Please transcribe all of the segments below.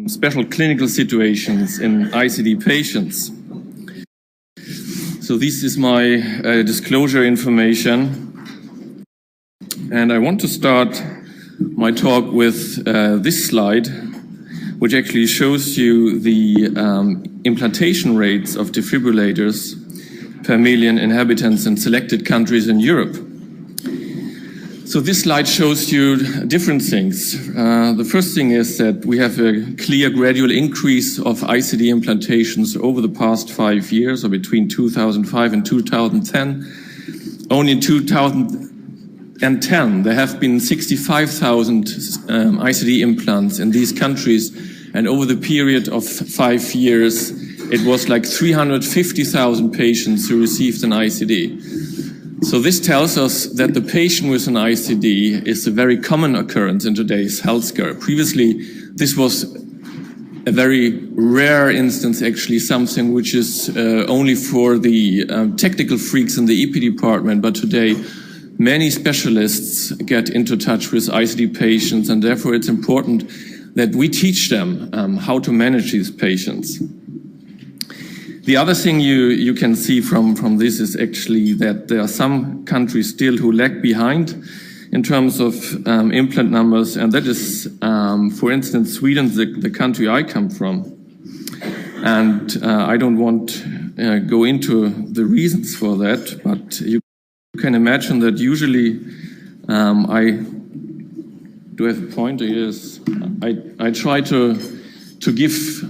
special clinical situations in ICD patients. So this is my disclosure information. And I want to start my talk with this slide, which actually shows you the implantation rates of defibrillators per million inhabitants in selected countries in Europe. So this slide shows you different things. The first thing is that we have a clear gradual increase of ICD implantations over the past 5 years, or between 2005 and 2010. Only in 2010, there have been 65,000 ICD implants in these countries, and over the period of 5 years, it was like 350,000 patients who received an ICD. So this tells us that the patient with an ICD is a very common occurrence in today's healthcare. Previously, this was a very rare instance, actually, something which is only for the technical freaks in the EP department, but today many specialists get into touch with ICD patients, and therefore it's important that we teach them how to manage these patients. The other thing you can see from this is actually that there are some countries still who lag behind in terms of implant numbers, and that is, for instance, Sweden, the country I come from. And I don't want to go into the reasons for that, but you can imagine that usually do I have a pointer? Yes. I try to give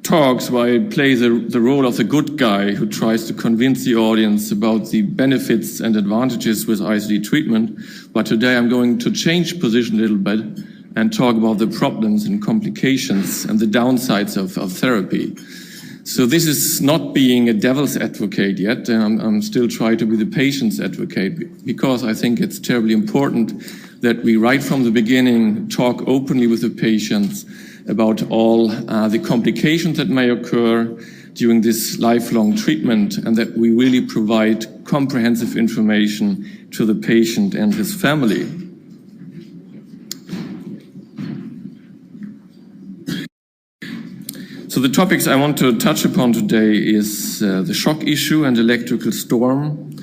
talks where I play the role of the good guy who tries to convince the audience about the benefits and advantages with ICD treatment. But today I'm going to change position a little bit and talk about the problems and complications and the downsides of therapy. So this is not being a devil's advocate yet, and I'm still trying to be the patient's advocate, because I think it's terribly important that we right from the beginning talk openly with the patients about all the complications that may occur during this lifelong treatment, and that we really provide comprehensive information to the patient and his family. So the topics I want to touch upon today is the shock issue and electrical storm.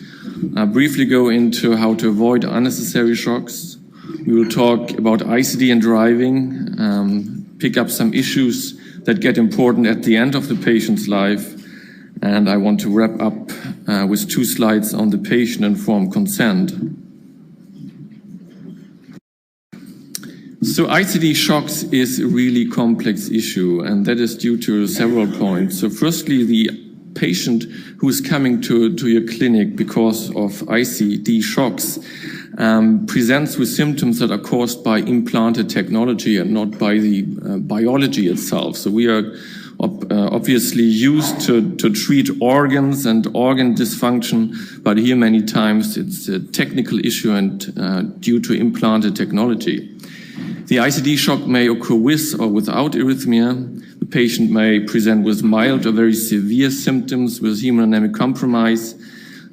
I'll briefly go into how to avoid unnecessary shocks. We will talk about ICD and driving, pick up some issues that get important at the end of the patient's life, and I want to wrap up with 2 slides on the patient-informed consent. So ICD shocks is a really complex issue, and that is due to several points. So firstly, the patient who is coming to your clinic because of ICD shocks presents with symptoms that are caused by implanted technology and not by the biology itself. So we are obviously used to treat organs and organ dysfunction, but here many times it's a technical issue and due to implanted technology. The ICD shock may occur with or without arrhythmia. The patient may present with mild or very severe symptoms with hemodynamic compromise.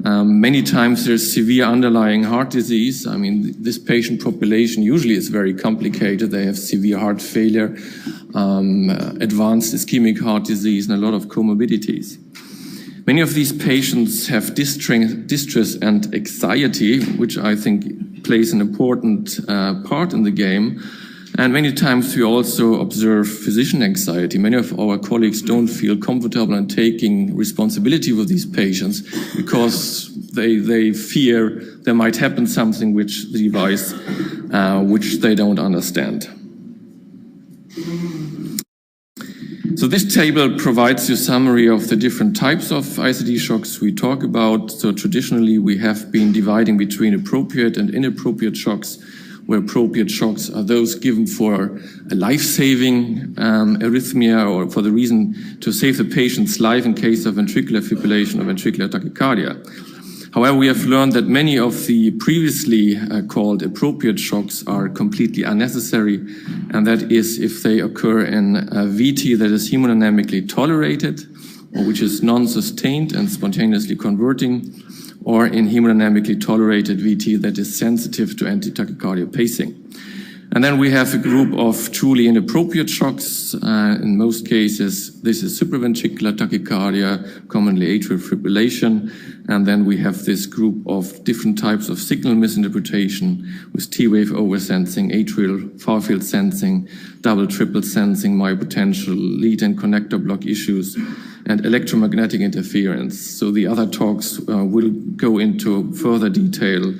Many times there's severe underlying heart disease. I mean, this patient population usually is very complicated. They have severe heart failure, advanced ischemic heart disease, and a lot of comorbidities. Many of these patients have distress and anxiety, which I think plays an important part in the game. And many times we also observe physician anxiety. Many of our colleagues don't feel comfortable in taking responsibility for these patients because they fear there might happen something which the device, which they don't understand. So this table provides you a summary of the different types of ICD shocks we talk about. So traditionally we have been dividing between appropriate and inappropriate shocks, where appropriate shocks are those given for a life-saving arrhythmia or for the reason to save the patient's life in case of ventricular fibrillation or ventricular tachycardia. However, we have learned that many of the previously called appropriate shocks are completely unnecessary, and that is if they occur in a VT that is hemodynamically tolerated, or which is non-sustained and spontaneously converting, or in hemodynamically tolerated VT that is sensitive to anti-tachycardia pacing. And then we have a group of truly inappropriate shocks. In most cases, this is supraventricular tachycardia, commonly atrial fibrillation. And then we have this group of different types of signal misinterpretation with T-wave oversensing, atrial far field sensing, double, triple sensing, myopotential, lead and connector block issues, and electromagnetic interference. So the other talks will go into further detail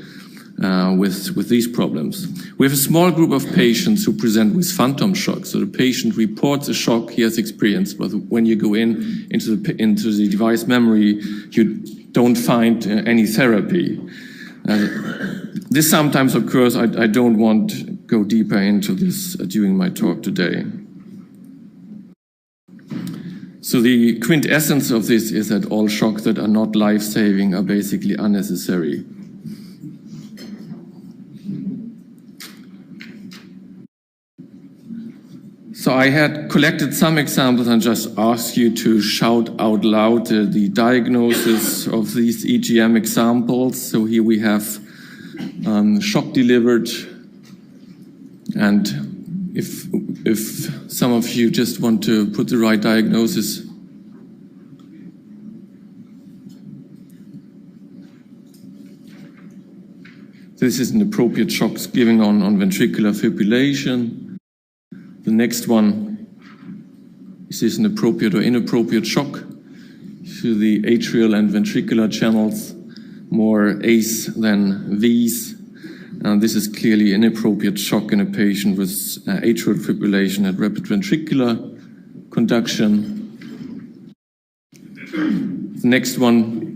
with these problems. We have a small group of patients who present with phantom shock. So the patient reports a shock he has experienced, but when you go into the device memory, you don't find any therapy. This sometimes occurs. I don't want to go deeper into this during my talk today. So the quintessence of this is that all shocks that are not life-saving are basically unnecessary. So I had collected some examples and just asked you to shout out loud the diagnosis of these EGM examples. So here we have shock delivered, and if some of you just want to put the right diagnosis. This is an appropriate shock given on ventricular fibrillation. The next one, is this an appropriate or inappropriate shock to the atrial and ventricular channels, more A's than V's. And this is clearly inappropriate shock in a patient with atrial fibrillation at rapid ventricular conduction. The next one,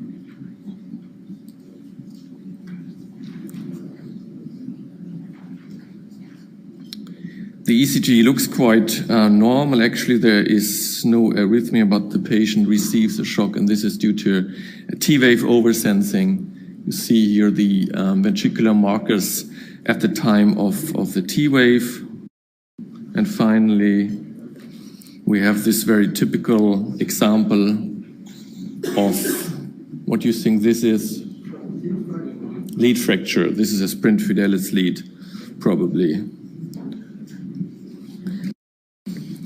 the ECG looks quite normal. Actually, there is no arrhythmia, but the patient receives a shock, and this is due to T-wave oversensing. You see here the ventricular markers at the time of the T-wave. And finally, we have this very typical example of what you think this is. Lead fracture. This is a sprint fidelis lead, probably.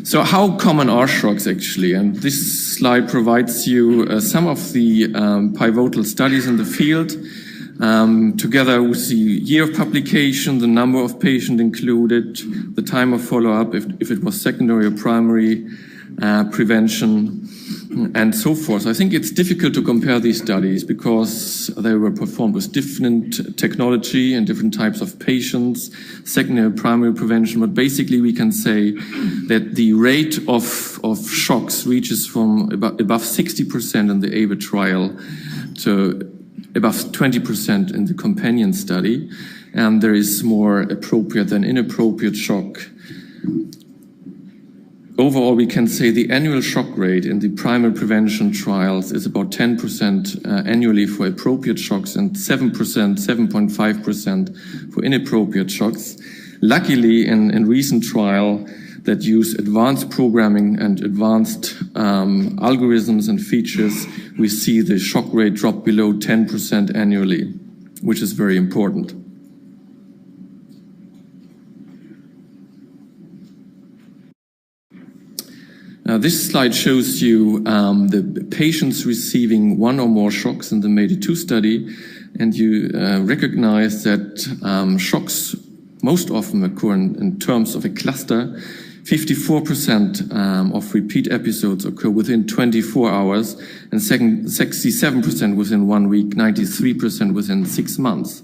So how common are shocks actually? And this slide provides you some of the pivotal studies in the field, together with the year of publication, the number of patients included, the time of follow-up, if it was secondary or primary, prevention, and so forth. I think it's difficult to compare these studies because they were performed with different technology and different types of patients, secondary, primary prevention. But basically, we can say that the rate of shocks reaches from above 60% in the AVA trial to above 20% in the companion study. And there is more appropriate than inappropriate shock. Overall, we can say the annual shock rate in the primary prevention trials is about 10% annually for appropriate shocks and 7.5% for inappropriate shocks. Luckily, in recent trial that use advanced programming and advanced algorithms and features, we see the shock rate drop below 10% annually, which is very important. This slide shows you the patients receiving one or more shocks in the MEDI2 study, and you recognize that shocks most often occur in terms of a cluster. 54% of repeat episodes occur within 24 hours, and 67% within 1 week, 93% within 6 months.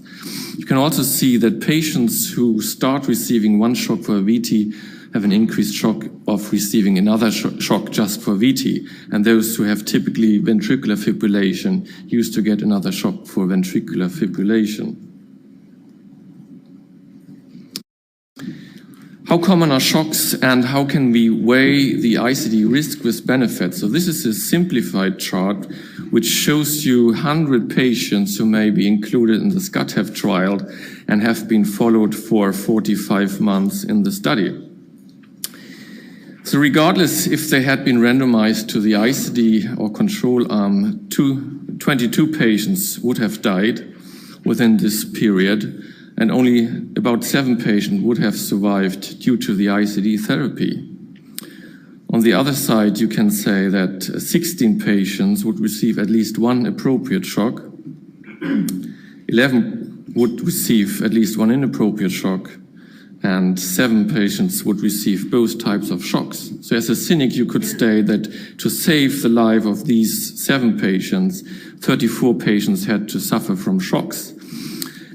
You can also see that patients who start receiving one shock for a VT have an increased shock of receiving another shock just for VT. And those who have typically ventricular fibrillation used to get another shock for ventricular fibrillation. How common are shocks and how can we weigh the ICD risk with benefit? So this is a simplified chart which shows you 100 patients who may be included in the SCATHEF trial and have been followed for 45 months in the study. So regardless if they had been randomized to the ICD or control arm, 22 patients would have died within this period. and only about 7 patients would have survived due to the ICD therapy. On the other side, you can say that 16 patients would receive at least one appropriate shock, 11 would receive at least one inappropriate shock, and 7 patients would receive both types of shocks. So as a cynic, you could say that to save the life of these 7 patients, 34 patients had to suffer from shocks.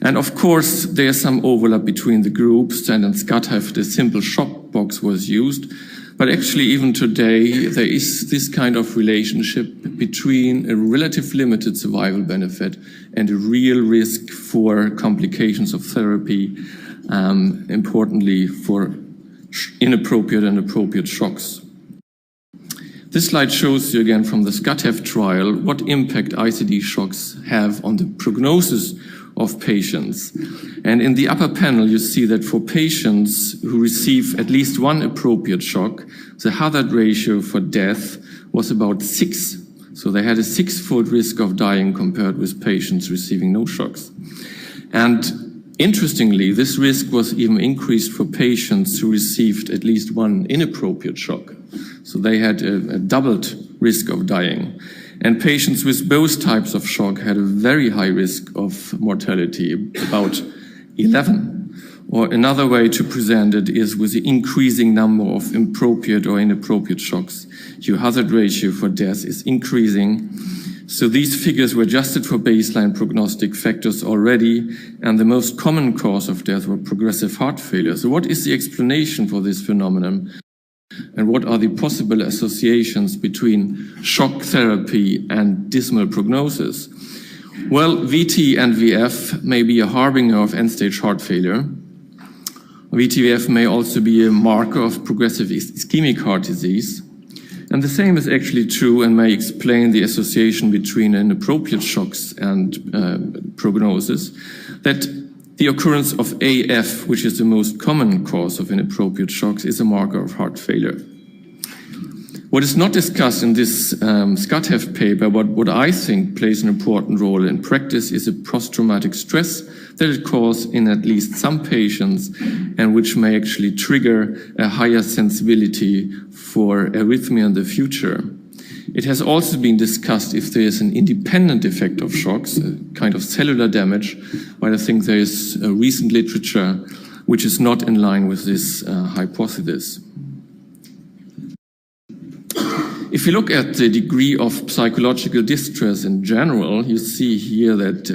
And of course, there's some overlap between the groups, and in SCAT-HF, the simple shock box was used. But actually, even today, there is this kind of relationship between a relative limited survival benefit and a real risk for complications of therapy, importantly for inappropriate and appropriate shocks. This slide shows you again from the SCAT-HF trial what impact ICD shocks have on the prognosis of patients. And in the upper panel, you see that for patients who receive at least one appropriate shock, the hazard ratio for death was about 6. So they had a 6-fold risk of dying compared with patients receiving no shocks. And interestingly, this risk was even increased for patients who received at least one inappropriate shock. So they had a doubled risk of dying. And patients with both types of shock had a very high risk of mortality, about 11. Or another way to present it is with the increasing number of appropriate or inappropriate shocks, your hazard ratio for death is increasing. So these figures were adjusted for baseline prognostic factors already, and the most common cause of death were progressive heart failure. So what is the explanation for this phenomenon? And what are the possible associations between shock therapy and dismal prognosis? Well, VT and VF may be a harbinger of end-stage heart failure. VT-VF may also be a marker of progressive ischemic heart disease. And the same is actually true and may explain the association between inappropriate shocks and prognosis, that the occurrence of AF, which is the most common cause of inappropriate shocks, is a marker of heart failure. What is not discussed in this SCAT-HF paper, but what I think plays an important role in practice, is a post-traumatic stress that it causes in at least some patients and which may actually trigger a higher sensibility for arrhythmia in the future. It has also been discussed if there is an independent effect of shocks, a kind of cellular damage, but I think there is a recent literature which is not in line with this hypothesis. If you look at the degree of psychological distress in general, you see here that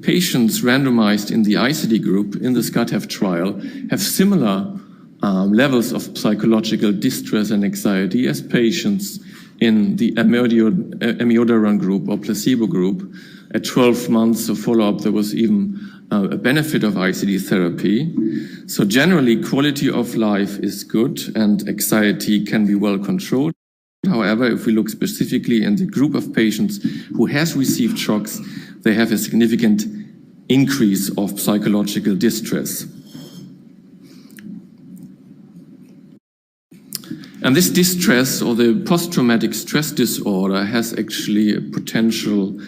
patients randomized in the ICD group in the SCAT-HF trial have similar levels of psychological distress and anxiety as patients in the amiodarone group or placebo group. At 12 months of follow-up, there was even a benefit of ICD therapy. So generally, quality of life is good and anxiety can be well controlled. However, if we look specifically in the group of patients who has received shocks, they have a significant increase of psychological distress. And this distress, or the post-traumatic stress disorder, has actually a potential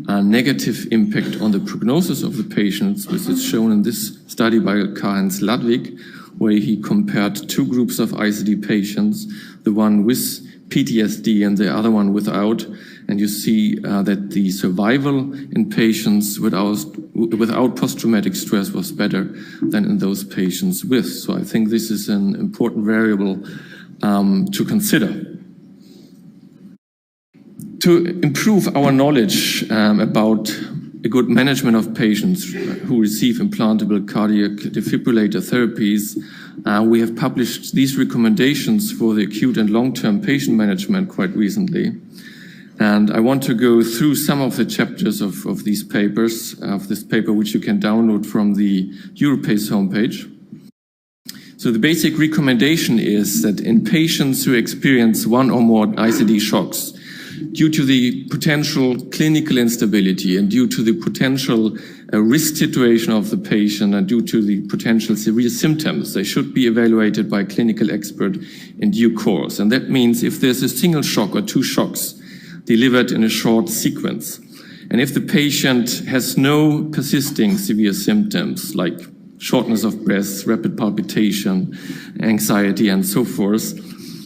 negative impact on the prognosis of the patients, which is shown in this study by Karl-Heinz Ludwig, where he compared 2 groups of ICD patients, the one with PTSD and the other one without. And you see that the survival in patients without post-traumatic stress was better than in those patients with. So I think this is an important variable to consider. To improve our knowledge about a good management of patients who receive implantable cardiac defibrillator therapies, we have published these recommendations for the acute and long-term patient management quite recently. And I want to go through some of the chapters of these papers, of this paper, which you can download from the EuroPace homepage. So the basic recommendation is that in patients who experience one or more ICD shocks, due to the potential clinical instability and due to the potential risk situation of the patient and due to the potential severe symptoms, they should be evaluated by a clinical expert in due course. And that means if there's a single shock or 2 shocks delivered in a short sequence, And if the patient has no persisting severe symptoms like shortness of breath, rapid palpitation, anxiety, and so forth,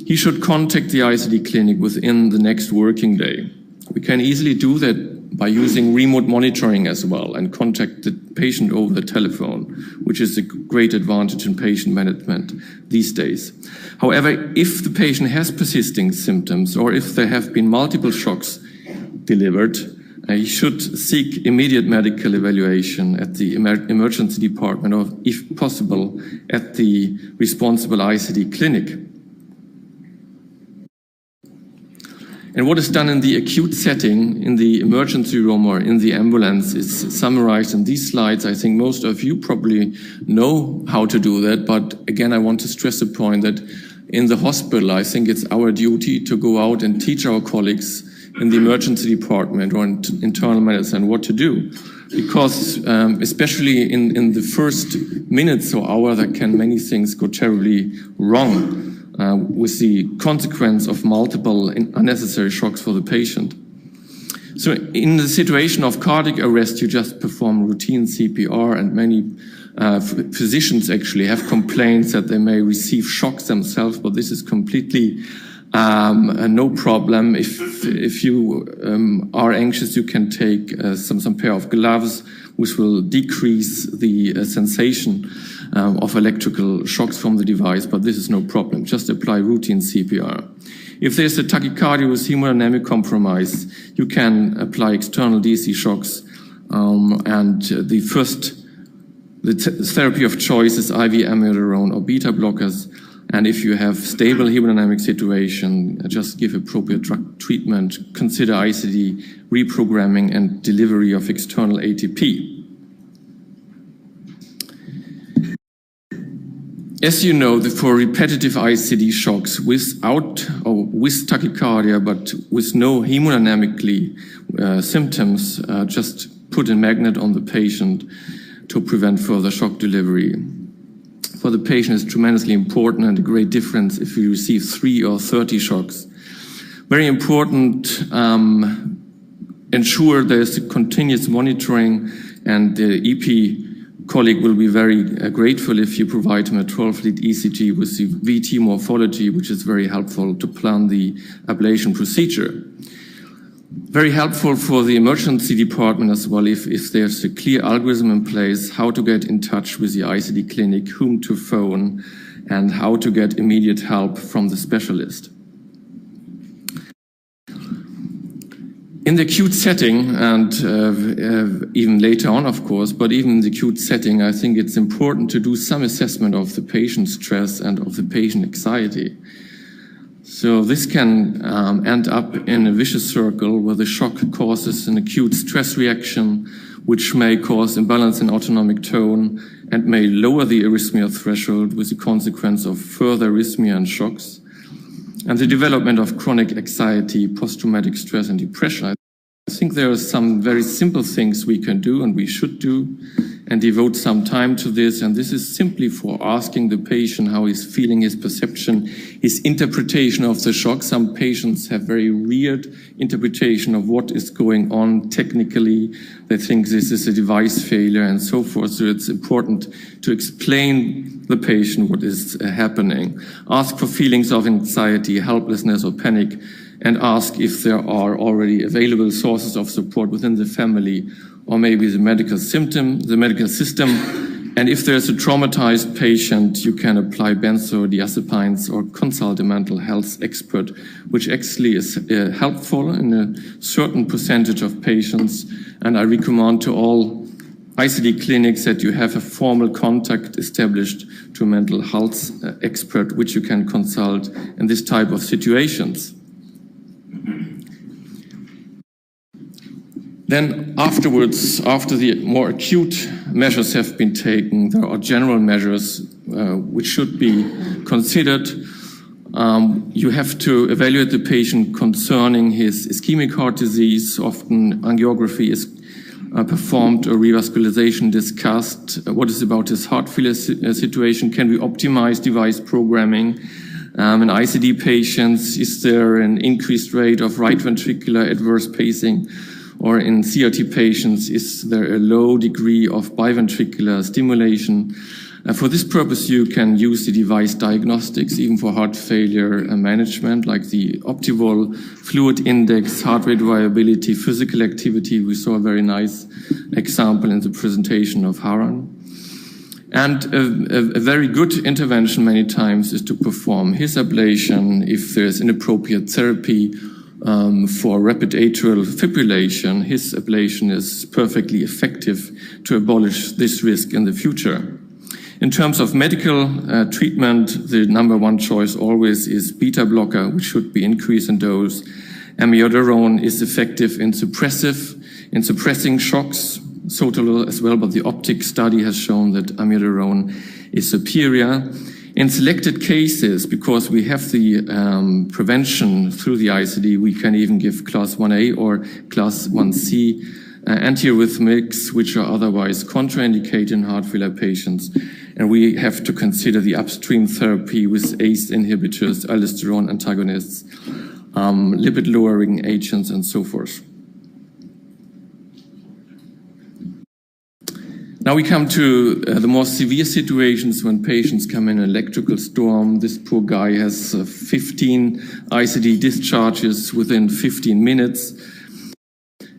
he should contact the ICD clinic within the next working day. We can easily do that by using remote monitoring as well and contact the patient over the telephone, which is a great advantage in patient management these days. However, if the patient has persisting symptoms or if there have been multiple shocks delivered, he should seek immediate medical evaluation at the emergency department or, if possible, at the responsible ICD clinic. And what is done in the acute setting, in the emergency room or in the ambulance is summarized in these slides. I think most of you probably know how to do that, but again, I want to stress the point that in the hospital, I think it's our duty to go out and teach our colleagues in the emergency department or in internal medicine what to do. Because especially in the first minutes or hour, there can many things go terribly wrong. With the consequence of multiple unnecessary shocks for the patient. So in the situation of cardiac arrest, you just perform routine CPR, and many physicians actually have complaints that they may receive shocks themselves, but this is completely no problem. If you are anxious, you can take some pair of gloves, which will decrease the sensation of electrical shocks from the device, but this is no problem. Just apply routine CPR. If there's a tachycardia with hemodynamic compromise, you can apply external DC shocks, and the therapy of choice is IV amiodarone or beta blockers. And if you have stable hemodynamic situation, just give appropriate drug treatment, consider ICD reprogramming and delivery of external ATP. As you know, for repetitive ICD shocks without or with tachycardia, but with no hemodynamically symptoms, just put a magnet on the patient to prevent further shock delivery. For the patient, it's tremendously important and a great difference if you receive 3 or 30 shocks. Very important, ensure there's a continuous monitoring, and the EP colleague will be very grateful if you provide him a 12-lead ECG with the VT morphology, which is very helpful to plan the ablation procedure. Very helpful for the emergency department as well if there's a clear algorithm in place, how to get in touch with the ICD clinic, whom to phone, and how to get immediate help from the specialist. In the acute setting, and even later on, of course, but even in the acute setting, I think it's important to do some assessment of the patient's stress and of the patient anxiety. So this can end up in a vicious circle where the shock causes an acute stress reaction, which may cause imbalance in autonomic tone and may lower the arrhythmia threshold with the consequence of further arrhythmia and shocks. And the development of chronic anxiety, post-traumatic stress, and depression. I think there are some very simple things we can do and we should do and devote some time to this. And this is simply for asking the patient how he's feeling, his perception, his interpretation of the shock. Some patients have very weird interpretation of what is going on technically. They think this is a device failure and so forth. So it's important to explain the patient what is happening. Ask for feelings of anxiety, helplessness, or panic, and ask if there are already available sources of support within the family or maybe the medical system. And if there's a traumatized patient, you can apply benzodiazepines or consult a mental health expert, which actually is helpful in a certain percentage of patients. And I recommend to all ICD clinics that you have a formal contact established to a mental health expert, which you can consult in this type of situations. Then afterwards, after the more acute measures have been taken, there are general measures which should be considered. You have to evaluate the patient concerning his ischemic heart disease. Often angiography is performed or revascularization discussed. What is about his heart failure situation? Can we optimize device programming? In ICD patients, is there an increased rate of right ventricular adverse pacing? Or in CRT patients, is there a low degree of biventricular stimulation? For this purpose, you can use the device diagnostics, even for heart failure management, like the Optival fluid index, heart rate variability, physical activity. We saw a very nice example in the presentation of Haran. And a very good intervention many times is to perform his ablation if there's inappropriate therapy for rapid atrial fibrillation. His ablation is perfectly effective to abolish this risk in the future. In terms of medical treatment, the #1 choice always is beta blocker, which should be increased in dose. Amiodarone is effective in suppressing shocks, Sotalol as well, but the OPTIC study has shown that amiodarone is superior. In selected cases, because we have the prevention through the ICD, we can even give class 1A or class 1C antiarrhythmics, which are otherwise contraindicated in heart failure patients. And we have to consider the upstream therapy with ACE inhibitors, aldosterone antagonists, lipid-lowering agents, and so forth. Now we come to the more severe situations when patients come in an electrical storm. This poor guy has 15 ICD discharges within 15 minutes.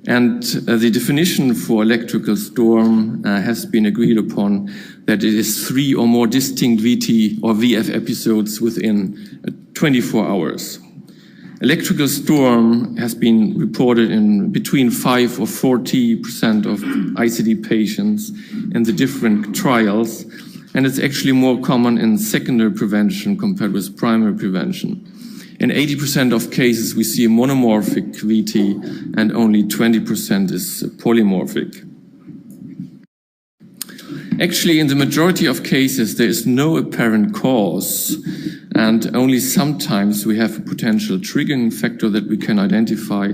And the definition for electrical storm has been agreed upon, that it is 3 or more distinct VT or VF episodes within 24 hours. Electrical storm has been reported in between 5 or 40% of ICD patients in the different trials, and it's actually more common in secondary prevention compared with primary prevention. In 80% of cases, we see a monomorphic VT, and only 20% is polymorphic. Actually, in the majority of cases, there is no apparent cause, and only sometimes we have a potential triggering factor that we can identify,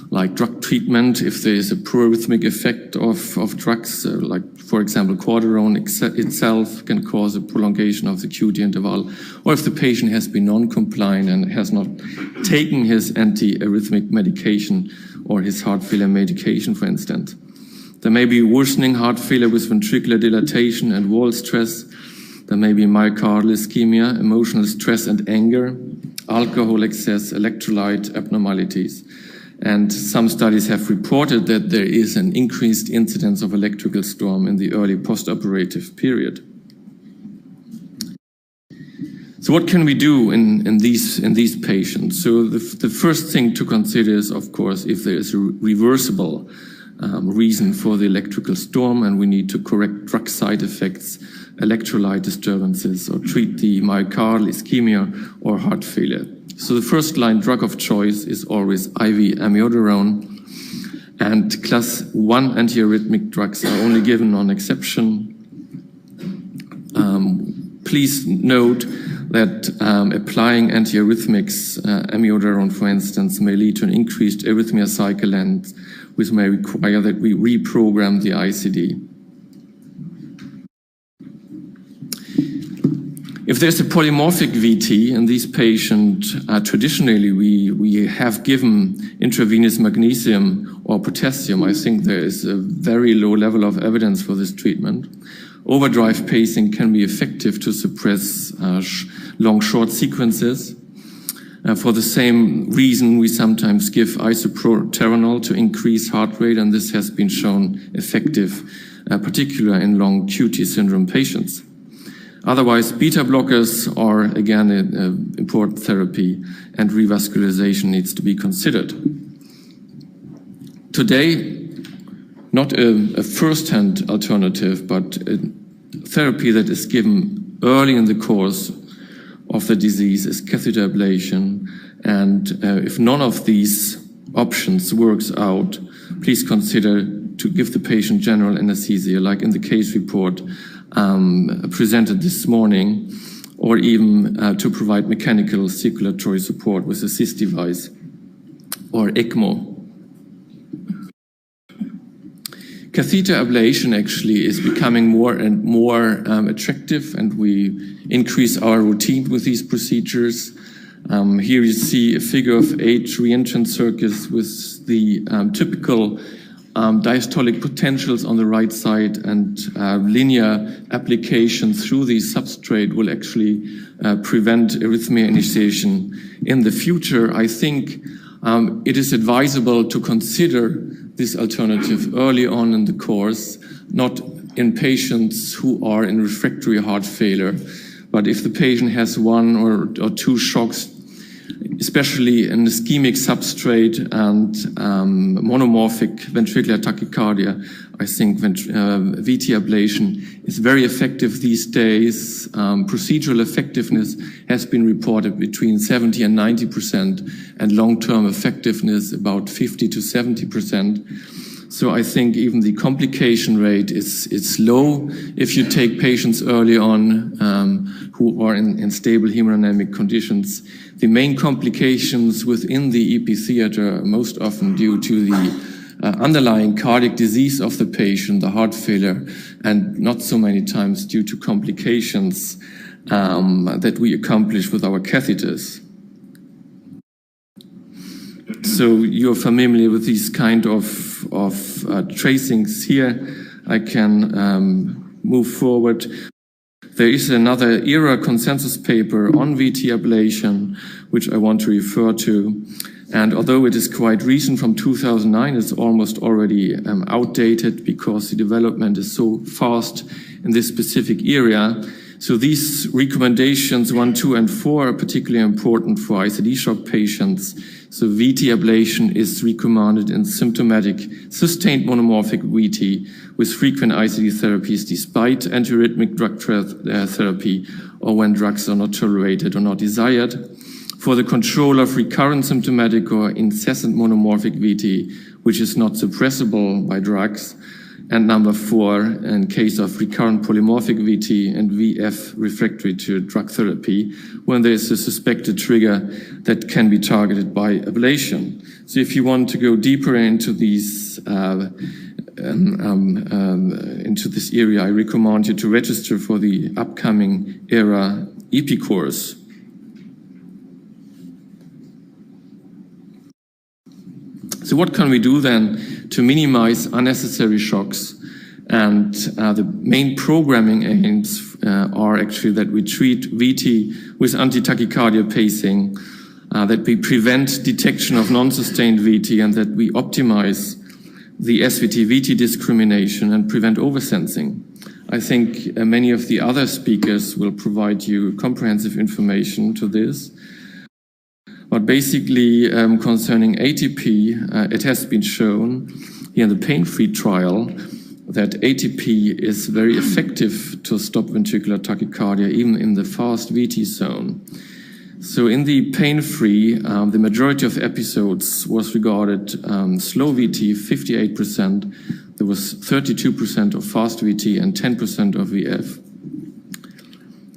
like drug treatment, if there is a pro-arrhythmic effect of drugs, like, for example, quadrone itself can cause a prolongation of the QT interval, or if the patient has been non-compliant and has not taken his anti-arrhythmic medication or his heart failure medication, for instance. There may be worsening heart failure with ventricular dilatation and wall stress. There may be myocardial ischemia, emotional stress and anger, alcohol excess, electrolyte abnormalities. And some studies have reported that there is an increased incidence of electrical storm in the early postoperative period. So what can we do in these patients? So the first thing to consider is, of course, if there is a reversible reason for the electrical storm and we need to correct drug side effects, electrolyte disturbances, or treat the myocardial ischemia or heart failure. So the first line drug of choice is always IV amiodarone, and class 1 antiarrhythmic drugs are only given on exception. Please note that applying antiarrhythmics, amiodarone for instance, may lead to an increased arrhythmia cycle length, which may require that we reprogram the ICD. If there's a polymorphic VT in these patients, traditionally we have given intravenous magnesium or potassium. I think there is a very low level of evidence for this treatment. Overdrive pacing can be effective to suppress long short sequences. For the same reason, we sometimes give isoproterenol to increase heart rate, and this has been shown effective, particularly in long QT syndrome patients. Otherwise, beta blockers are, again, an important therapy, and revascularization needs to be considered. Today, not a first-hand alternative, but a therapy that is given early in the course of the disease is catheter ablation. And if none of these options works out, please consider to give the patient general anesthesia, like in the case report presented this morning, or even to provide mechanical circulatory support with a CIS device or ECMO. Catheter ablation actually is becoming more and more attractive, and we increase our routine with these procedures. Here you see a figure of 8 reentrant circuits with the typical diastolic potentials on the right side, and linear application through the substrate will actually prevent arrhythmia initiation in the future. I think it is advisable to consider this alternative early on in the course, not in patients who are in refractory heart failure. But if the patient has 1 or 2 shocks, especially an ischemic substrate and monomorphic ventricular tachycardia, I think VT ablation is very effective these days. Procedural effectiveness has been reported between 70 and 90%, and long-term effectiveness about 50 to 70%. So I think even the complication rate is low if you take patients early on who are in stable hemodynamic conditions. The main complications within the EP theater are most often due to the underlying cardiac disease of the patient, the heart failure, and not so many times due to complications that we accomplish with our catheters. So you're familiar with these kind of tracings here. I can move forward. There is another EHRA consensus paper on VT ablation, which I want to refer to. And although it is quite recent, from 2009, it's almost already outdated because the development is so fast in this specific area. So these recommendations 1, 2, and 4 are particularly important for ICD shock patients. So VT ablation is recommended in symptomatic sustained monomorphic VT with frequent ICD therapies despite antiarrhythmic drug therapy, or when drugs are not tolerated or not desired. For the control of recurrent symptomatic or incessant monomorphic VT, which is not suppressible by drugs. And number 4, in case of recurrent polymorphic VT and VF refractory to drug therapy, when there is a suspected trigger that can be targeted by ablation. So if you want to go deeper into these into this area, I recommend you to register for the upcoming EHRA EP course. So what can we do then to minimize unnecessary shocks? And the main programming aims are actually that we treat VT with anti-tachycardia pacing, that we prevent detection of non-sustained VT, and that we optimize the SVT-VT discrimination and prevent oversensing. I think many of the other speakers will provide you comprehensive information to this. But basically, concerning ATP, it has been shown here in the pain-free trial that ATP is very effective to stop ventricular tachycardia, even in the fast VT zone. So in the pain-free, the majority of episodes was regarded slow VT, 58%. There was 32% of fast VT and 10% of VF.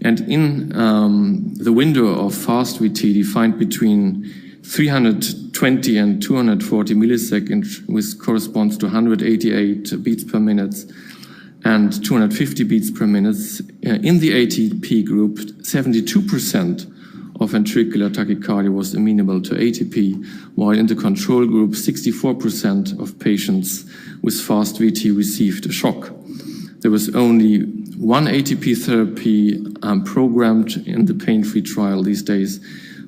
And in the window of fast VT defined between 320 and 240 milliseconds, which corresponds to 188 beats per minute and 250 beats per minute, in the ATP group, 72% of ventricular tachycardia was amenable to ATP, while in the control group, 64% of patients with fast VT received a shock. There was only 1 ATP therapy programmed in the pain-free trial. These days,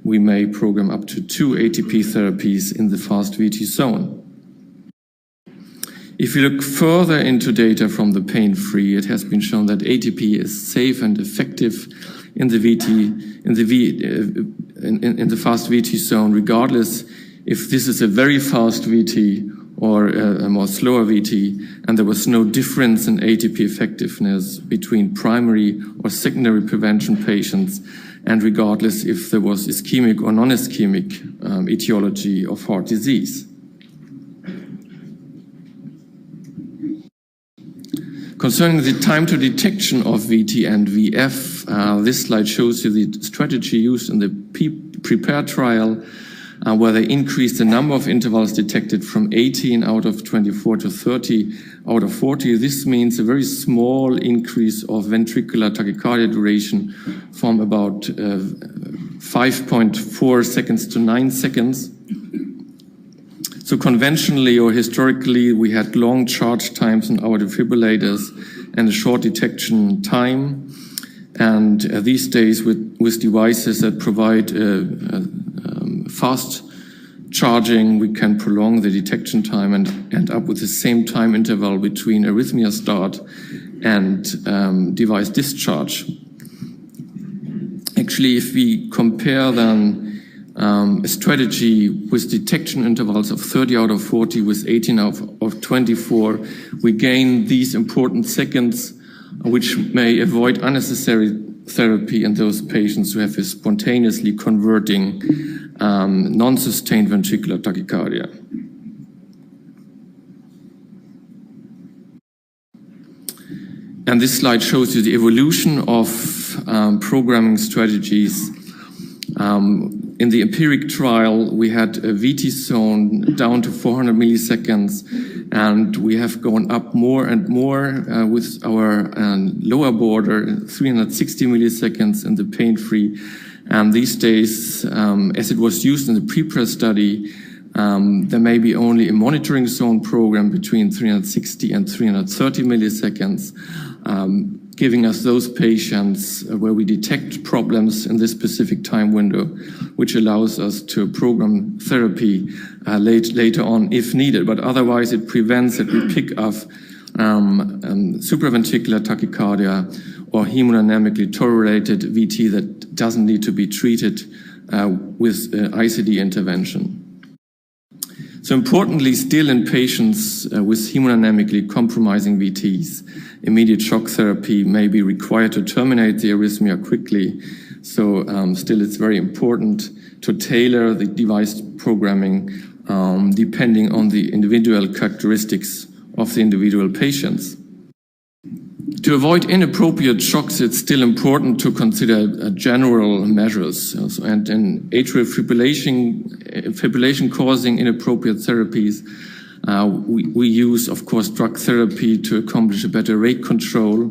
we may program up to 2 ATP therapies in the fast VT zone. If you look further into data from the pain-free, it has been shown that ATP is safe and effective in the fast VT zone, regardless if this is a very fast VT or a more slower VT, and there was no difference in ATP effectiveness between primary or secondary prevention patients, and regardless if there was ischemic or non-ischemic etiology of heart disease. Concerning the time to detection of VT and VF, this slide shows you the strategy used in the PREPARE trial, where they increased the number of intervals detected from 18 out of 24 to 30 out of 40. This means a very small increase of ventricular tachycardia duration from about 5.4 seconds to 9 seconds. So conventionally or historically, we had long charge times in our defibrillators and a short detection time. And these days, with devices that provide fast charging, we can prolong the detection time and end up with the same time interval between arrhythmia start and device discharge. Actually, if we compare then a strategy with detection intervals of 30 out of 40 with 18 out of 24, we gain these important seconds which may avoid unnecessary therapy in those patients who have a spontaneously converting non-sustained ventricular tachycardia. And this slide shows you the evolution of programming strategies. In the empiric trial, we had a VT zone down to 400 milliseconds, and we have gone up more and more with our lower border, 360 milliseconds in the pain-free. And these days, as it was used in the pre-press study, there may be only a monitoring zone program between 360 and 330 milliseconds, giving us those patients where we detect problems in this specific time window, which allows us to program therapy later on if needed. But otherwise, it prevents that we pick up supraventricular tachycardia or hemodynamically tolerated VT that doesn't need to be treated with ICD intervention. So importantly, still in patients with hemodynamically compromising VTs, immediate shock therapy may be required to terminate the arrhythmia quickly. So still it's very important to tailor the device programming depending on the individual characteristics of the individual patients. To avoid inappropriate shocks, it's still important to consider general measures. And in atrial fibrillation causing inappropriate therapies, we use, of course, drug therapy to accomplish a better rate control.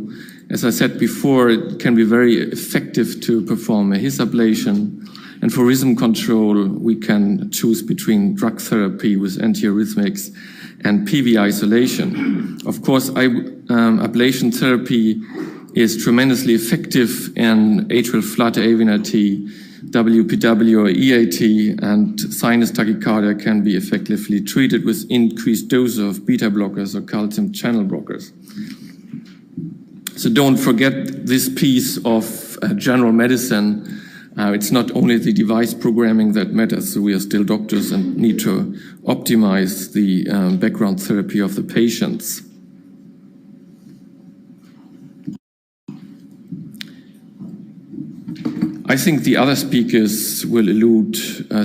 As I said before, it can be very effective to perform a His ablation. And for rhythm control, we can choose between drug therapy with antiarrhythmics and PV isolation. Of course, ablation therapy is tremendously effective in atrial flutter, AVNRT, WPW or EAT, and sinus tachycardia can be effectively treated with increased dose of beta blockers or calcium channel blockers. So don't forget this piece of general medicine. It's not only the device programming that matters, so we are still doctors and need to optimize the background therapy of the patients. I think the other speakers will allude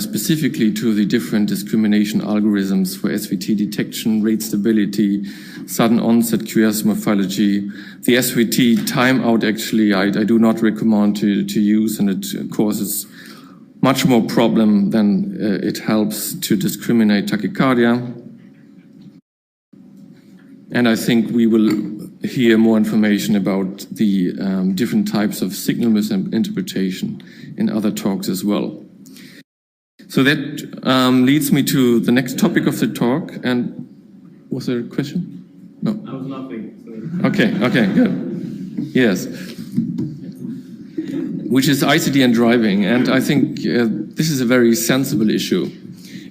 specifically to the different discrimination algorithms for SVT detection, rate stability, sudden onset QRS morphology. The SVT timeout, actually, I do not recommend to use, and it causes much more problem than it helps to discriminate tachycardia. And I think we will hear more information about the different types of signal misinterpretation in other talks as well. So that leads me to the next topic of the talk. And was there a question? No. I was laughing. Okay, good. Yes. Which is ICD and driving. And I think this is a very sensible issue.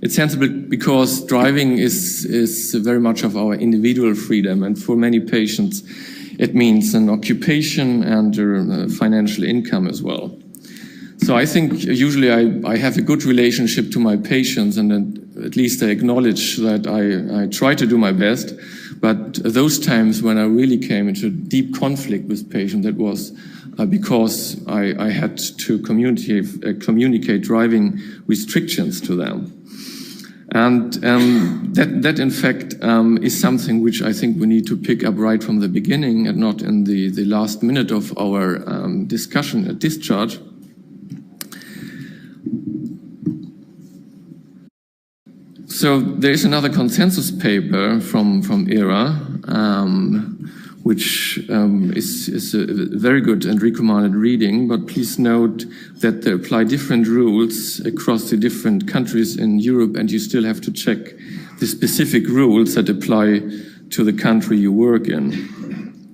It's sensible because driving is very much of our individual freedom, and for many patients it means an occupation and financial income as well. So I think usually I have a good relationship to my patients, and at least I acknowledge that I try to do my best. But those times when I really came into deep conflict with patients, that was because I had to communicate driving restrictions to them. And that in fact, is something which I think we need to pick up right from the beginning and not in the last minute of our discussion at discharge. So there is another consensus paper from EHRA, which is a very good and recommended reading, but please note that they apply different rules across the different countries in Europe, and you still have to check the specific rules that apply to the country you work in.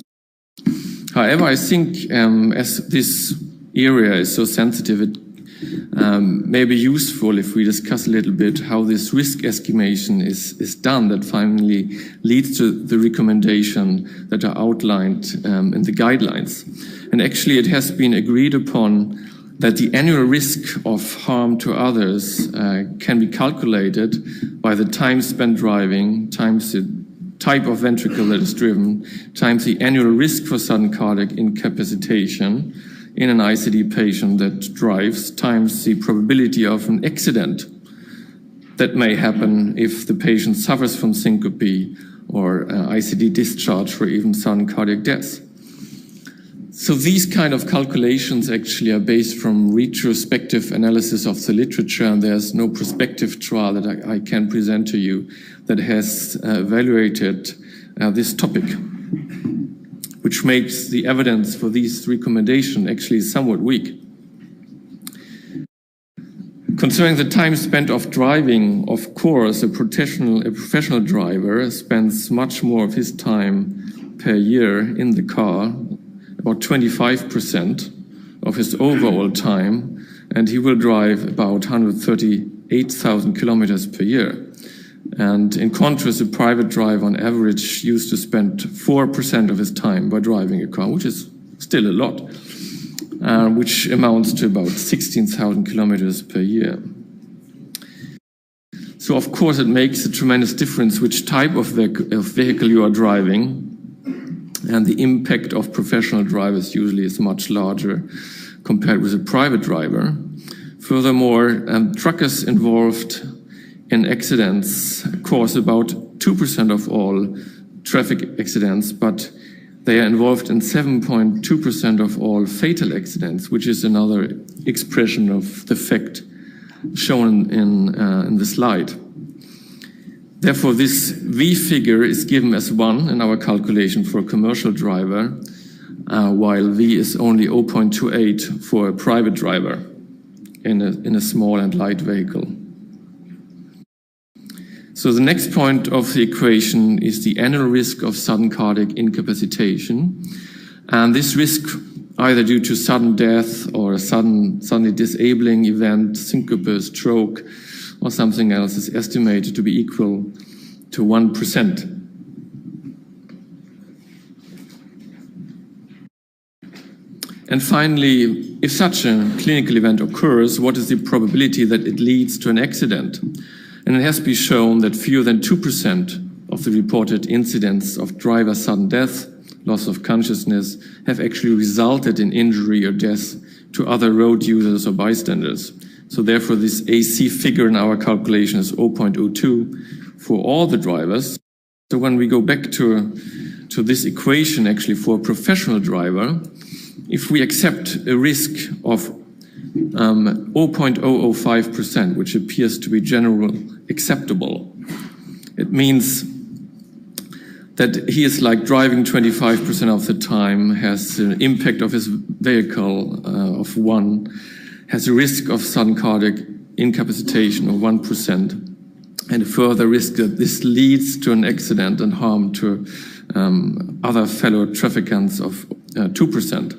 However, I think as this area is so sensitive, it may be useful if we discuss a little bit how this risk estimation is done that finally leads to the recommendation that are outlined in the guidelines. And actually it has been agreed upon that the annual risk of harm to others can be calculated by the time spent driving times the type of ventricle that is driven times the annual risk for sudden cardiac incapacitation in an ICD patient that drives times the probability of an accident that may happen if the patient suffers from syncope or ICD discharge or even sudden cardiac death. So these kind of calculations actually are based from retrospective analysis of the literature, and there's no prospective trial that I can present to you that has evaluated this topic, which makes the evidence for these recommendations actually somewhat weak. Concerning the time spent of driving, of course, a professional driver spends much more of his time per year in the car, about 25% of his overall time, and he will drive about 138,000 kilometers per year. And in contrast, a private driver on average used to spend 4% of his time by driving a car, which is still a lot, which amounts to about 16,000 kilometers per year. So of course it makes a tremendous difference which type of vehicle you are driving, and the impact of professional drivers usually is much larger compared with a private driver. Furthermore, truckers involved in accidents cause about 2% of all traffic accidents, but they are involved in 7.2% of all fatal accidents, which is another expression of the fact shown in the slide. Therefore, this V figure is given as 1 in our calculation for a commercial driver, while V is only 0.28 for a private driver in a small and light vehicle. So the next point of the equation is the annual risk of sudden cardiac incapacitation. And this risk, either due to sudden death or a suddenly disabling event, syncope, stroke, or something else, is estimated to be equal to 1%. And finally, if such a clinical event occurs, what is the probability that it leads to an accident? And it has been shown that fewer than 2% of the reported incidents of driver sudden death, loss of consciousness, have actually resulted in injury or death to other road users or bystanders. So therefore, this AC figure in our calculation is 0.02 for all the drivers. So when we go back to this equation actually for a professional driver, if we accept a risk of 0.005%, which appears to be generally acceptable, it means that he is like driving 25% of the time, has an impact of his vehicle of 1, has a risk of sudden cardiac incapacitation of 1%, and a further risk that this leads to an accident and harm to other fellow traffickants of 2%.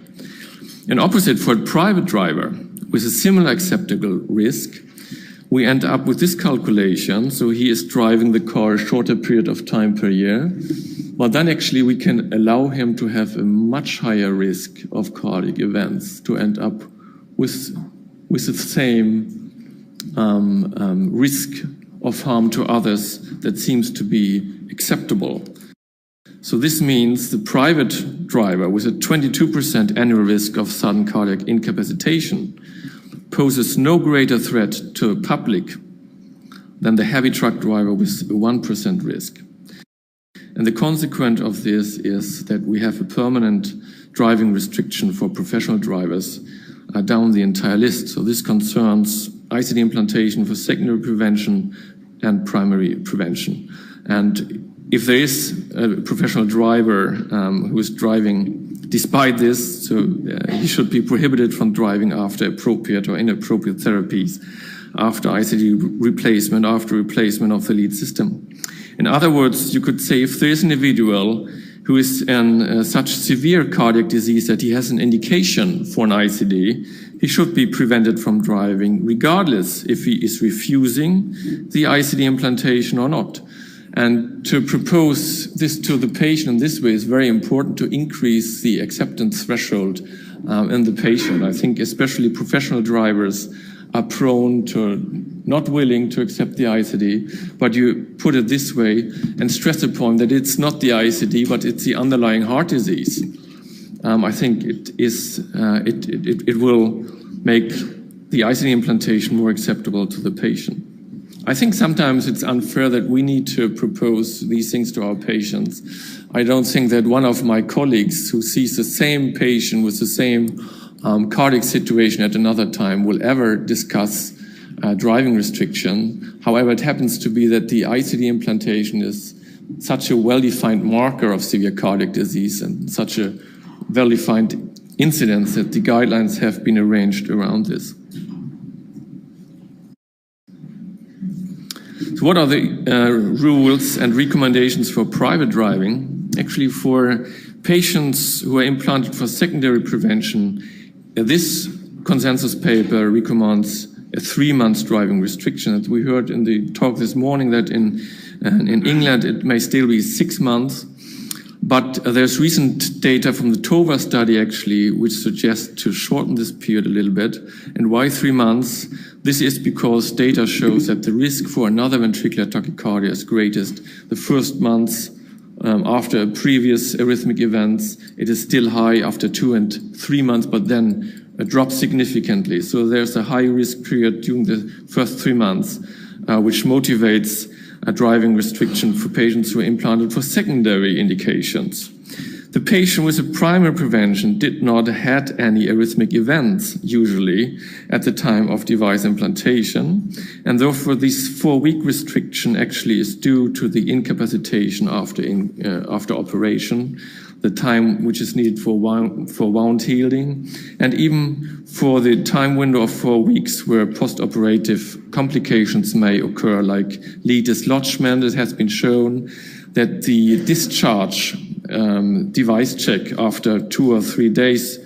And opposite, for a private driver with a similar acceptable risk, we end up with this calculation. So he is driving the car a shorter period of time per year, but then actually we can allow him to have a much higher risk of cardiac events, to end up with the same risk of harm to others that seems to be acceptable. So this means the private driver with a 22% annual risk of sudden cardiac incapacitation poses no greater threat to the public than the heavy truck driver with a 1% risk. And the consequence of this is that we have a permanent driving restriction for professional drivers down the entire list. So this concerns ICD implantation for secondary prevention and primary prevention. And if there is a professional driver who is driving despite this, so he should be prohibited from driving after appropriate or inappropriate therapies, after ICD replacement, after replacement of the lead system. In other words, you could say if there is an individual who is in such severe cardiac disease that he has an indication for an ICD, he should be prevented from driving regardless if he is refusing the ICD implantation or not. And to propose this to the patient in this way is very important to increase the acceptance threshold in the patient. I think especially professional drivers are prone to not willing to accept the ICD, but you put it this way and stress upon that it's not the ICD, but it's the underlying heart disease. I think it will make the ICD implantation more acceptable to the patient. I think sometimes it's unfair that we need to propose these things to our patients. I don't think that one of my colleagues who sees the same patient with the same cardiac situation at another time will ever discuss driving restriction. However, it happens to be that the ICD implantation is such a well-defined marker of severe cardiac disease and such a well-defined incidence that the guidelines have been arranged around this. So what are the rules and recommendations for private driving? Actually, for patients who are implanted for secondary prevention, this consensus paper recommends a 3-month driving restriction. As we heard in the talk this morning that in England it may still be 6 months, but there's recent data from the TOVA study actually which suggests to shorten this period a little bit. And why 3 months? This is because data shows that the risk for another ventricular tachycardia is greatest the first months after previous arrhythmic events. It is still high after 2 and 3 months, but then drops significantly. So there's a high risk period during the first 3 months, which motivates a driving restriction for patients who are implanted for secondary indications. The patient with a primary prevention did not have any arrhythmic events, usually, at the time of device implantation, and therefore this 4-week restriction actually is due to the incapacitation after operation, the time which is needed for wound healing, and even for the time window of 4 weeks where postoperative complications may occur, like lead dislodgement. It has been shown that the discharge device check after 2 or 3 days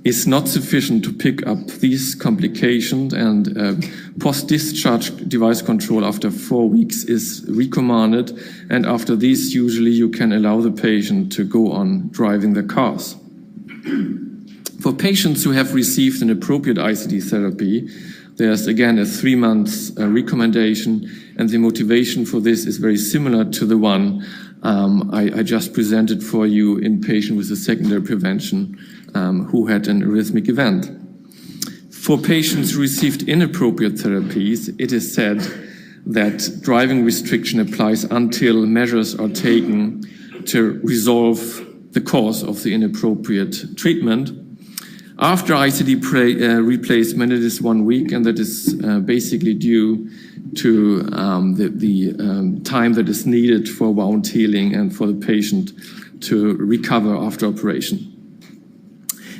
is not sufficient to pick up these complications, and post-discharge device control after 4 weeks is recommended, and after this usually you can allow the patient to go on driving the cars. For patients who have received an appropriate ICD therapy, there's again a 3 months recommendation, and the motivation for this is very similar to the one I just presented for you in patient with a secondary prevention who had an arrhythmic event. For patients who received inappropriate therapies, it is said that driving restriction applies until measures are taken to resolve the cause of the inappropriate treatment. After ICD replacement, it is 1 week, and that is basically due to the time that is needed for wound healing and for the patient to recover after operation.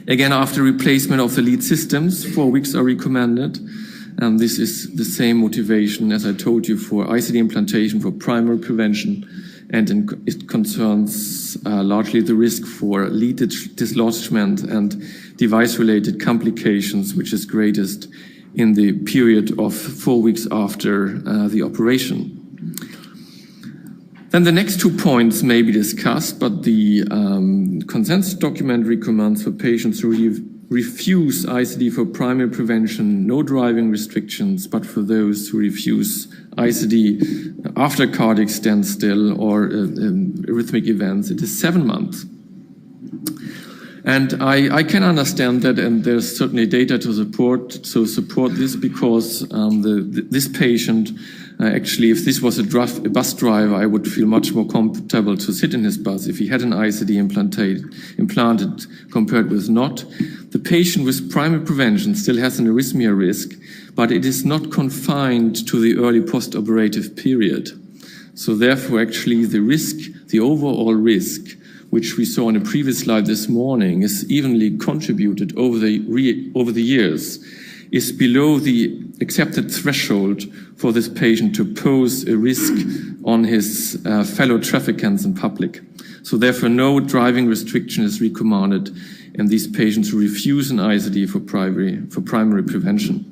Again, after replacement of the lead systems, 4 weeks are recommended. And this is the same motivation as I told you for ICD implantation for primary prevention, and it concerns largely the risk for lead dislodgement and device-related complications, which is greatest in the period of 4 weeks after the operation. Then the next 2 points may be discussed, but the consensus document recommends for patients who refuse ICD for primary prevention, no driving restrictions, but for those who refuse ICD after cardiac standstill or arrhythmic events, it is 7 months. And I can understand that, and there's certainly data to support this, because this patient, actually, if this was a bus driver, I would feel much more comfortable to sit in his bus if he had an ICD implanted compared with not. The patient with primary prevention still has an arrhythmia risk, but it is not confined to the early postoperative period. So therefore, actually, the risk, the overall risk, which we saw in a previous slide this morning, is evenly contributed over the years, is below the accepted threshold for this patient to pose a risk on his fellow traffickants in public. So therefore, no driving restriction is recommended in these patients who refuse an ICD for primary prevention.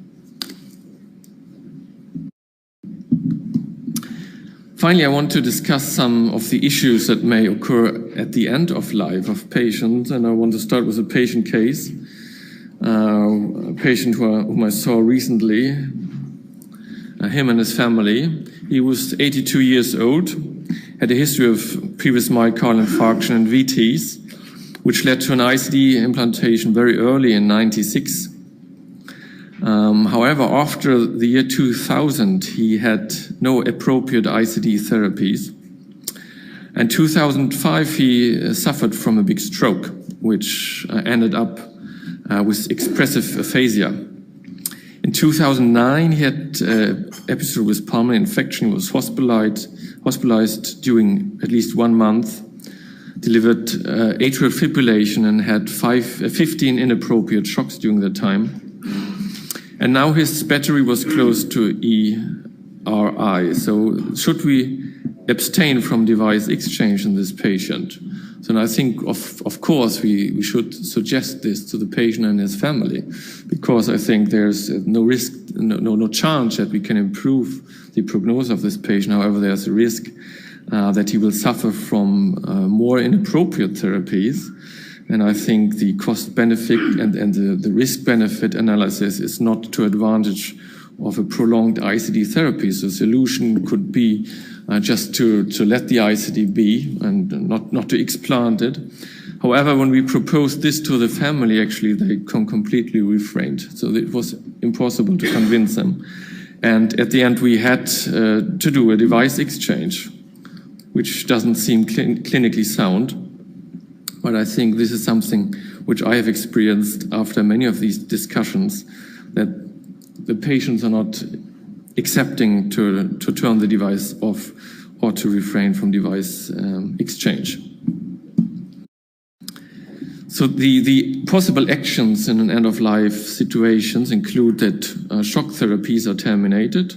Finally, I want to discuss some of the issues that may occur at the end of life of patients, and I want to start with a patient case. A patient whom I saw recently, him and his family. He was 82 years old, had a history of previous myocardial infarction and VTs, which led to an ICD implantation very early in '96. However, after the year 2000, he had no appropriate ICD therapies. In 2005, he suffered from a big stroke, which ended up with expressive aphasia. In 2009, he had an episode with pulmonary infection. He was hospitalized during at least 1 month, delivered atrial fibrillation, and had 15 inappropriate shocks during that time. And now his battery was close to EHRA. So should we abstain from device exchange in this patient? So I think, of course, we should suggest this to the patient and his family, because I think there's no risk, no chance that we can improve the prognosis of this patient. However, there's a risk that he will suffer from more inappropriate therapies. And I think the cost-benefit and the risk-benefit analysis is not to advantage of a prolonged ICD therapy. So the solution could be just to let the ICD be and not to explant it. However, when we proposed this to the family, actually they completely refrained. So it was impossible to convince them. And at the end, we had to do a device exchange, which doesn't seem clinically sound. But I think this is something which I have experienced after many of these discussions, that the patients are not accepting to turn the device off or to refrain from device exchange. So the possible actions in an end-of-life situations include that shock therapies are terminated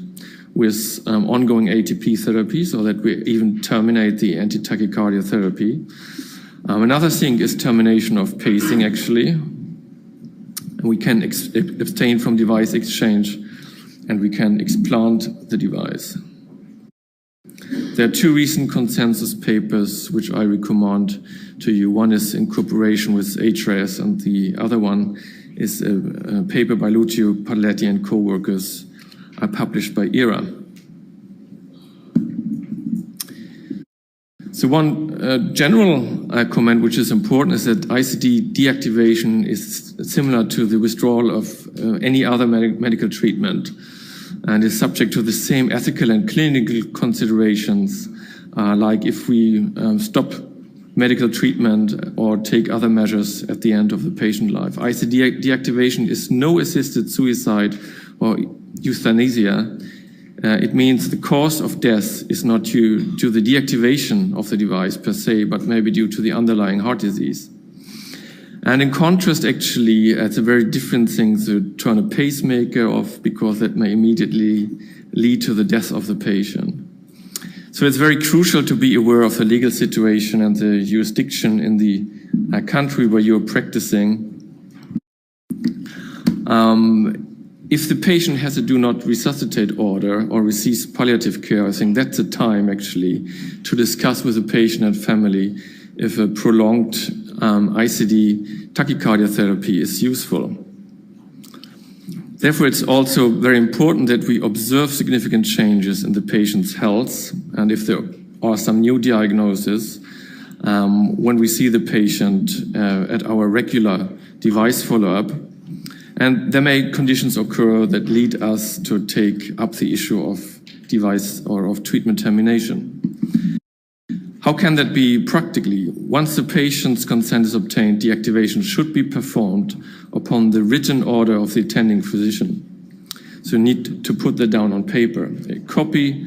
with ongoing ATP therapies, or that we even terminate the anti-tachycardia therapy. Another thing is termination of pacing, actually. We can abstain from device exchange, and we can explant the device. There are 2 recent consensus papers which I recommend to you. One is in cooperation with EHRA, and the other one is a paper by Lucio Padletti and co-workers published by EHRA. So one general comment which is important is that ICD deactivation is similar to the withdrawal of any other medical treatment, and is subject to the same ethical and clinical considerations, like if we stop medical treatment or take other measures at the end of the patient life. ICD deactivation is no assisted suicide or euthanasia. It means the cause of death is not due to the deactivation of the device per se, but maybe due to the underlying heart disease. And in contrast, actually, it's a very different thing to turn a pacemaker off, because that may immediately lead to the death of the patient. So it's very crucial to be aware of the legal situation and the jurisdiction in the country where you're practicing. If the patient has a do not resuscitate order or receives palliative care, I think that's the time actually to discuss with the patient and family if a prolonged ICD tachycardia therapy is useful. Therefore, it's also very important that we observe significant changes in the patient's health, and if there are some new diagnoses, when we see the patient at our regular device follow-up. And there may conditions occur that lead us to take up the issue of device or of treatment termination. How can that be practically? Once the patient's consent is obtained, deactivation should be performed upon the written order of the attending physician. So you need to put that down on paper. A copy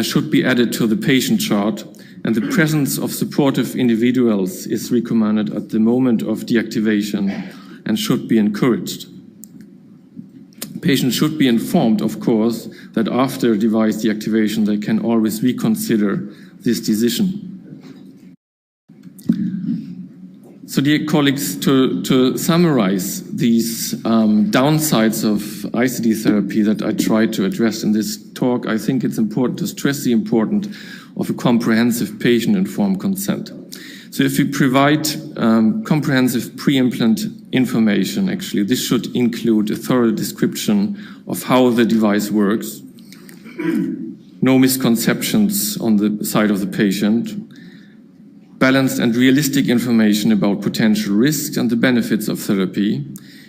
should be added to the patient chart, and the presence of supportive individuals is recommended at the moment of deactivation and should be encouraged. Patients should be informed, of course, that after device deactivation they can always reconsider this decision. So dear colleagues, to summarize these downsides of ICD therapy that I tried to address in this talk, I think it's important to stress the importance of a comprehensive patient-informed consent. So if we provide comprehensive pre-implant information, actually, this should include a thorough description of how the device works, no misconceptions on the side of the patient, balanced and realistic information about potential risks and the benefits of therapy,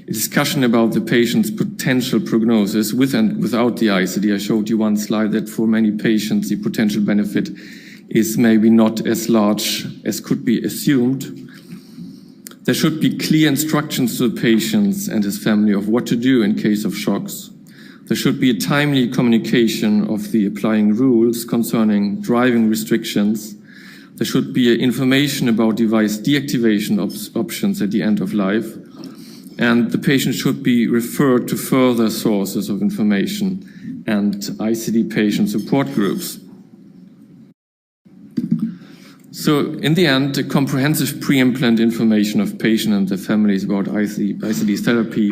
a discussion about the patient's potential prognosis with and without the ICD. I showed you one slide that for many patients the potential benefit is maybe not as large as could be assumed. There should be clear instructions to the patients and his family of what to do in case of shocks. There should be a timely communication of the applying rules concerning driving restrictions. There should be information about device deactivation options at the end of life, and the patient should be referred to further sources of information and ICD patient support groups. So in the end, a comprehensive pre-implant information of patient and their families about ICD therapy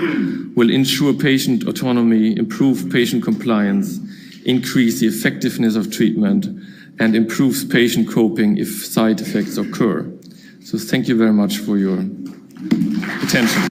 will ensure patient autonomy, improve patient compliance, increase the effectiveness of treatment, and improves patient coping if side effects occur. So thank you very much for your attention.